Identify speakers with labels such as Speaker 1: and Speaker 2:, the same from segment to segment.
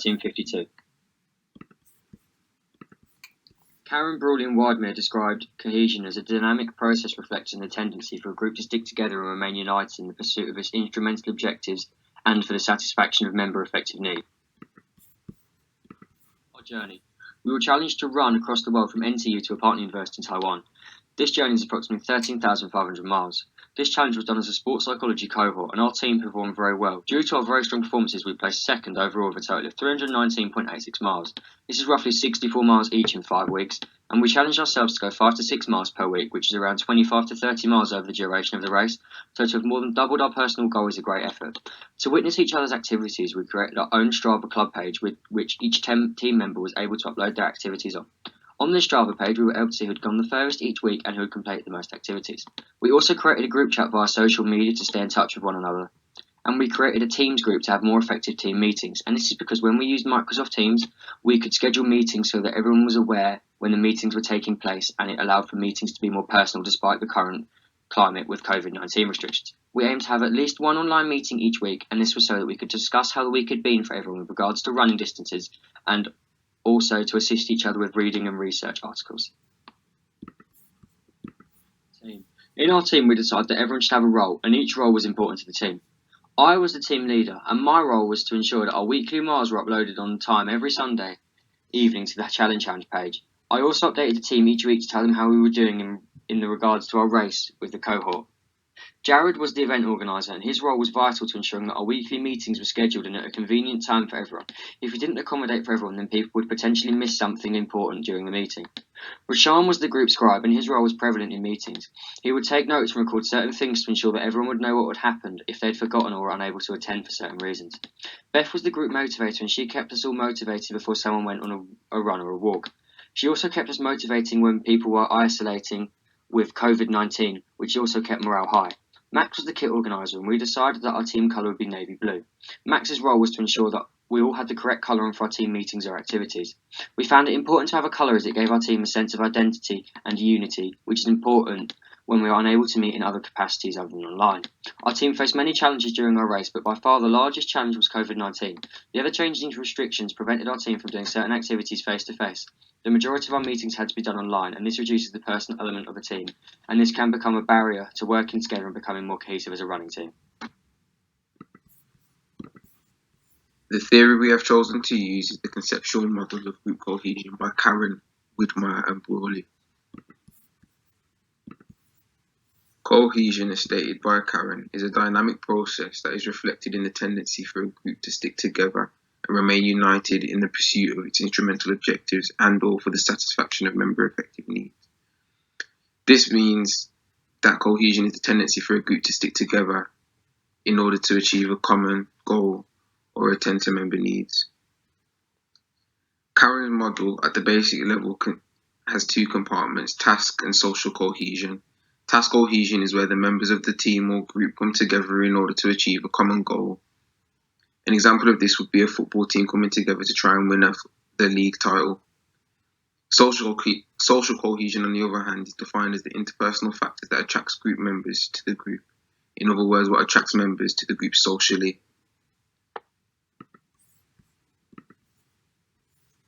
Speaker 1: 1352. Karen Brawley-Wildmere described cohesion as a dynamic process reflecting the tendency for a group to stick together and remain united in the pursuit of its instrumental objectives and for the satisfaction of member effective needs. Our journey. We were challenged to run across the world from NTU to a partner university in Taiwan. This journey is approximately 13,500 miles. This challenge was done as a sports psychology cohort, and our team performed very well. Due to our very strong performances, we placed second overall with a total of 319.86 miles. This is roughly 64 miles each in 5 weeks, and we challenged ourselves to go 5 to 6 miles per week, which is around 25 to 30 miles over the duration of the race. So to have more than doubled our personal goal is a great effort. To witness each other's activities, we created our own Strava club page, with which each team member was able to upload their activities on. On this Strava page, we were able to see who had gone the furthest each week and who had completed the most activities. We also created a group chat via social media to stay in touch with one another. And we created a Teams group to have more effective team meetings. And this is because when we used Microsoft Teams, we could schedule meetings so that everyone was aware when the meetings were taking place, and it allowed for meetings to be more personal despite the current climate with COVID-19 restrictions. We aimed to have at least one online meeting each week, and this was so that we could discuss how the week had been for everyone with regards to running distances, and also to assist each other with reading and research articles. In our team, we decided that everyone should have a role, and each role was important to the team. I was the team leader, and my role was to ensure that our weekly miles were uploaded on time every Sunday evening to the challenge page. I also updated the team each week to tell them how we were doing in the regards to our race with the cohort. Jared was the event organiser, and his role was vital to ensuring that our weekly meetings were scheduled and at a convenient time for everyone. If we didn't accommodate for everyone, then people would potentially miss something important during the meeting. Rashan was the group scribe, and his role was prevalent in meetings. He would take notes and record certain things to ensure that everyone would know what had happened if they'd forgotten or were unable to attend for certain reasons. Beth was the group motivator, and she kept us all motivated before someone went on a run or a walk. She also kept us motivating when people were isolating with COVID-19, which also kept morale high. Max was the kit organiser, and we decided that our team colour would be navy blue. Max's role was to ensure that we all had the correct colour for our team meetings or activities. We found it important to have a colour as it gave our team a sense of identity and unity, which is important when we are unable to meet in other capacities other than online. Our team faced many challenges during our race, but by far the largest challenge was COVID-19. The ever-changing restrictions prevented our team from doing certain activities face-to-face. The majority of our meetings had to be done online, and this reduces the personal element of a team, and this can become a barrier to working together and becoming more cohesive as a running team.
Speaker 2: The theory we have chosen to use is the conceptual model of group cohesion by Karen, Widmeyer and Brawley. Cohesion, as stated by Karen, is a dynamic process that is reflected in the tendency for a group to stick together and remain united in the pursuit of its instrumental objectives and/or for the satisfaction of member effective needs. This means that cohesion is the tendency for a group to stick together in order to achieve a common goal or attend to member needs. Karen's model at the basic level has two compartments, task and social cohesion. Task cohesion is where the members of the team or group come together in order to achieve a common goal. An example of this would be a football team coming together to try and win the league title. Social cohesion, on the other hand, is defined as the interpersonal factor that attracts group members to the group. In other words, what attracts members to the group socially.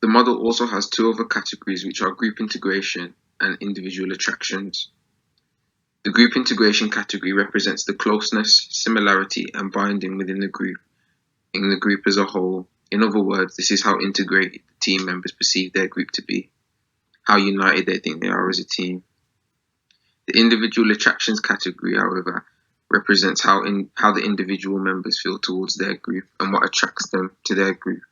Speaker 2: The model also has two other categories, which are group integration and individual attractions. The group integration category represents the closeness, similarity, and binding within the group, in the group as a whole. In other words, this is how integrated the team members perceive their group to be, how united they think they are as a team. The individual attractions category, however, represents how the individual members feel towards their group and what attracts them to their group.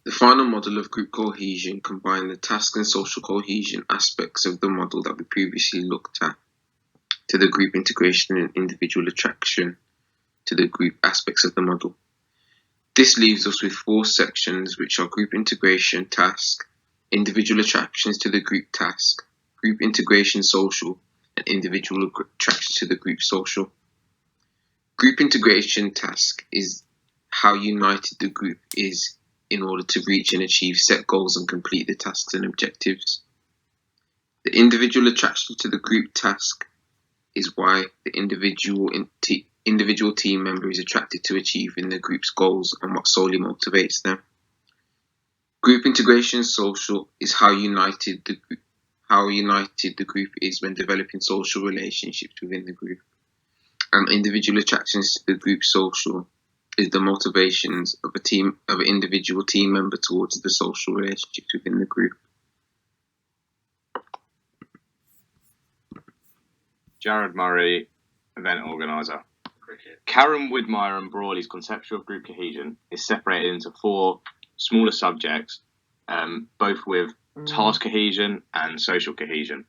Speaker 2: The final model of group cohesion combined the task and social cohesion aspects of the model that we previously looked at to the group integration and individual attraction to the group aspects of the model. This leaves us with 4 sections, which are group integration task, individual attractions to the group task, group integration social, and individual attraction to the group social. Group integration task is how united the group is in order to reach and achieve set goals and complete the tasks and objectives. The individual attraction to the group task is why the individual individual team member is attracted to achieving the group's goals and what solely motivates them. Group integration social is how united the group is when developing social relationships within the group. And individual attractions to the group social is the motivations of an individual team member towards the social relationships within the group.
Speaker 3: Jared Murray, event organizer. Karen Widmeyer and Brawley's conception of group cohesion is separated into 4 smaller subjects, both with task cohesion and social cohesion.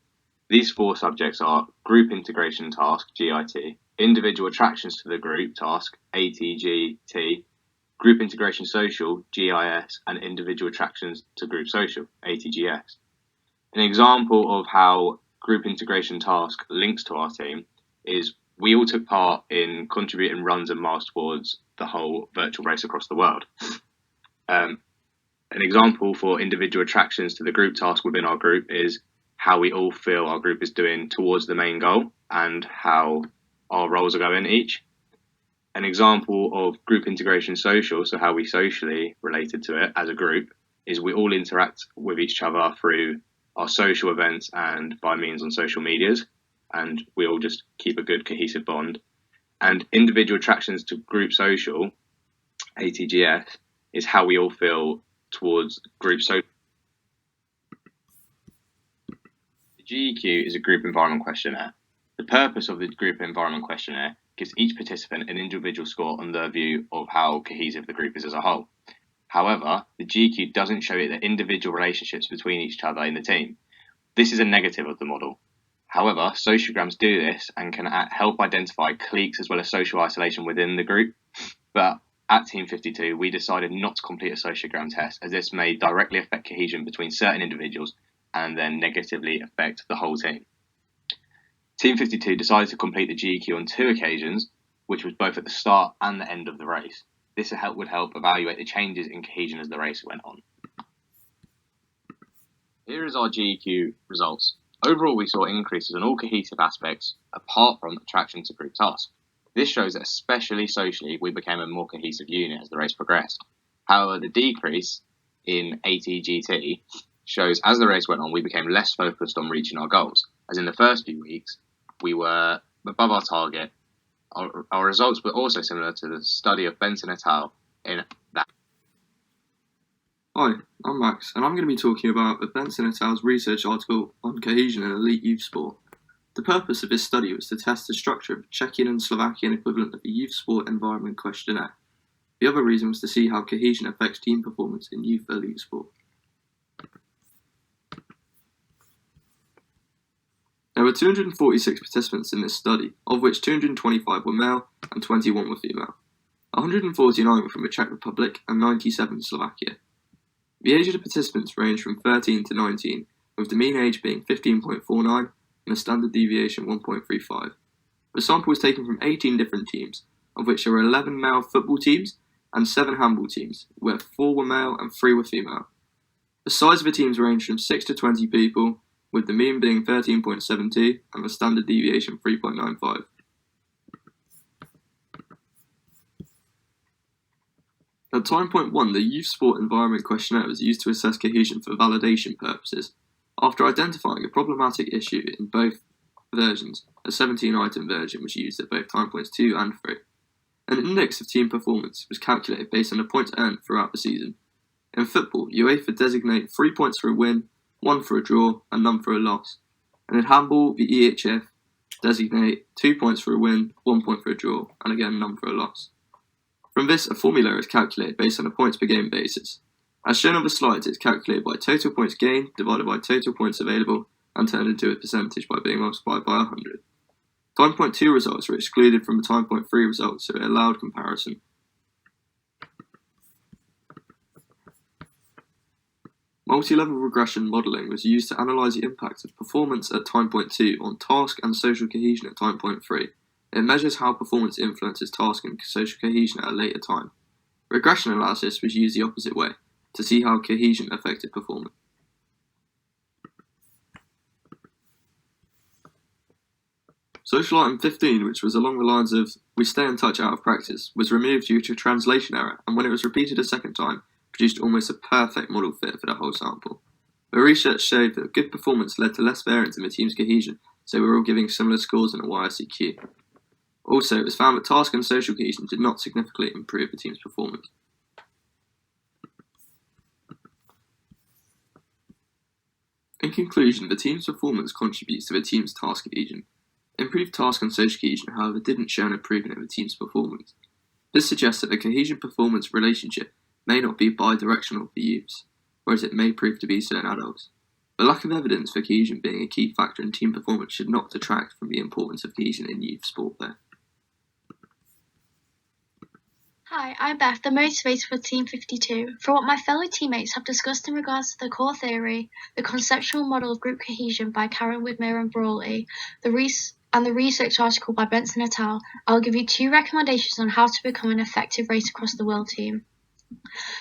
Speaker 3: These 4 subjects are group integration task, GIT, individual attractions to the group task, ATGT, group integration social, GIS, and individual attractions to group social, ATGS. An example of how group integration task links to our team is we all took part in contributing runs and miles towards the whole virtual race across the world. An example for individual attractions to the group task within our group is how we all feel our group is doing towards the main goal and how our roles are going each. An example of group integration social, so how we socially related to it as a group, is we all interact with each other through our social events and by means on social medias, and we all just keep a good cohesive bond. And individual attractions to group social, ATGS, is how we all feel towards group social. The GEQ is a group environment questionnaire. The purpose of the group environment questionnaire gives each participant an individual score on their view of how cohesive the group is as a whole. However, the GEQ doesn't show the individual relationships between each other in the team. This is a negative of the model. However, sociograms do this and can help identify cliques as well as social isolation within the group. But at Team 52, we decided not to complete a sociogram test as this may directly affect cohesion between certain individuals and then negatively affect the whole team. Team 52 decided to complete the GEQ on 2 occasions, which was both at the start and the end of the race. This would help evaluate the changes in cohesion as the race went on. Here is our GEQ results. Overall, we saw increases in all cohesive aspects apart from attraction to group tasks. This shows that especially socially, we became a more cohesive unit as the race progressed. However, the decrease in ATGT shows as the race went on, we became less focused on reaching our goals. As in the first few weeks, we were above our target. Our results were also similar to the study of Benson et al. In that.
Speaker 4: Hi, I'm Max, and I'm going to be talking about the Benson et al.'s research article on cohesion in elite youth sport. The purpose of this study was to test the structure of the Czechian and Slovakian equivalent of the youth sport environment questionnaire. The other reason was to see how cohesion affects team performance in youth elite sport. There were 246 participants in this study, of which 225 were male and 21 were female. 149 were from the Czech Republic and 97 Slovakia. The age of the participants ranged from 13 to 19, with the mean age being 15.49 and the standard deviation 1.35. The sample was taken from 18 different teams, of which there were 11 male football teams and 7 handball teams, where 4 were male and 3 were female. The size of the teams ranged from 6 to 20 people, with the mean being 13.72 and the standard deviation 3.95. At time point 1, the Youth Sport Environment Questionnaire was used to assess cohesion for validation purposes. After identifying a problematic issue in both versions, a 17-item version was used at both time points 2 and 3. An index of team performance was calculated based on the points earned throughout the season. In football, UEFA designate 3 points for a win, 1 for a draw, and none for a loss. And in handball, the EHF designate 2 points for a win, 1 point for a draw, and again none for a loss. From this, a formula is calculated based on a points per game basis. As shown on the slides, it's calculated by total points gained divided by total points available and turned into a percentage by being multiplied by 100. Time point 2 results were excluded from the time point 3 results, so it allowed comparison. Multi-level regression modelling was used to analyse the impact of performance at time point 2 on task and social cohesion at time point 3. It measures how performance influences task and social cohesion at a later time. Regression analysis was used the opposite way, to see how cohesion affected performance. Social item 15, which was along the lines of "we stay in touch out of practice," was removed due to a translation error, and when it was repeated a second time, produced almost a perfect model fit for the whole sample. The research showed that good performance led to less variance in the team's cohesion, so we were all giving similar scores in a YRCQ. Also, it was found that task and social cohesion did not significantly improve the team's performance. In conclusion, the team's performance contributes to the team's task cohesion. Improved task and social cohesion, however, didn't show an improvement in the team's performance. This suggests that the cohesion-performance relationship may not be bidirectional for youths, whereas it may prove to be so in adults. The lack of evidence for cohesion being a key factor in team performance should not detract from the importance of cohesion in youth sport, though.
Speaker 5: Hi, I'm Beth, the motivator for Team 52. For what my fellow teammates have discussed in regards to the core theory, the conceptual model of group cohesion by Karen Widmer and Brawley, the research article by Benson et al., I'll give you 2 recommendations on how to become an effective race across the world team.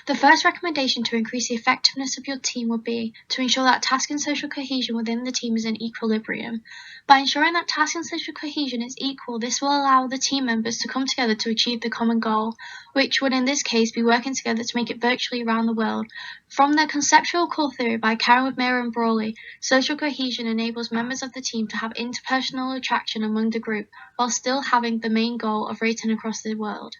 Speaker 5: The first recommendation to increase the effectiveness of your team would be to ensure that task and social cohesion within the team is in equilibrium. By ensuring that task and social cohesion is equal, this will allow the team members to come together to achieve the common goal, which would in this case be working together to make it virtually around the world. From the conceptual core theory by Karen Widmer and Brawley, social cohesion enables members of the team to have interpersonal attraction among the group, while still having the main goal of racing across the world.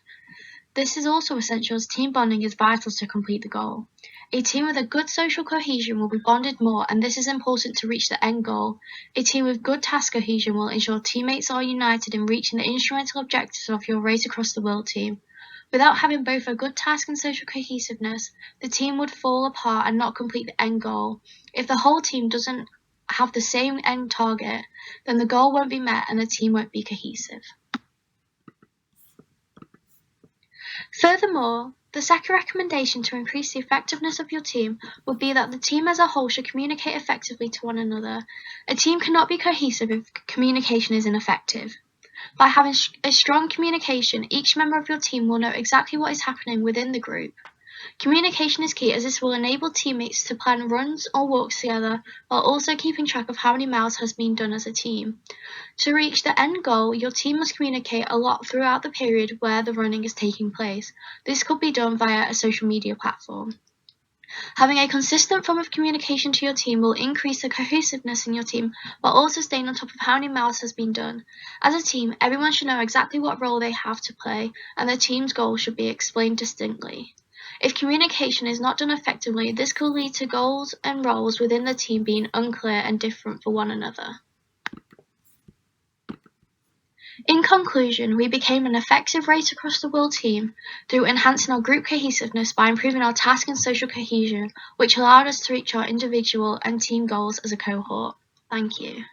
Speaker 5: This is also essential as team bonding is vital to complete the goal. A team with a good social cohesion will be bonded more, and this is important to reach the end goal. A team with good task cohesion will ensure teammates are united in reaching the instrumental objectives of your race across the world team. Without having both a good task and social cohesiveness, the team would fall apart and not complete the end goal. If the whole team doesn't have the same end target, then the goal won't be met and the team won't be cohesive. Furthermore, the second recommendation to increase the effectiveness of your team would be that the team as a whole should communicate effectively to one another. A team cannot be cohesive if communication is ineffective. By having a strong communication, each member of your team will know exactly what is happening within the group. Communication is key as this will enable teammates to plan runs or walks together while also keeping track of how many miles has been done as a team. To reach the end goal, your team must communicate a lot throughout the period where the running is taking place. This could be done via a social media platform. Having a consistent form of communication to your team will increase the cohesiveness in your team while also staying on top of how many miles has been done. As a team, everyone should know exactly what role they have to play, and the team's goal should be explained distinctly. If communication is not done effectively, this could lead to goals and roles within the team being unclear and different for one another. In conclusion, we became an effective race across the world team through enhancing our group cohesiveness by improving our task and social cohesion, which allowed us to reach our individual and team goals as a cohort. Thank you.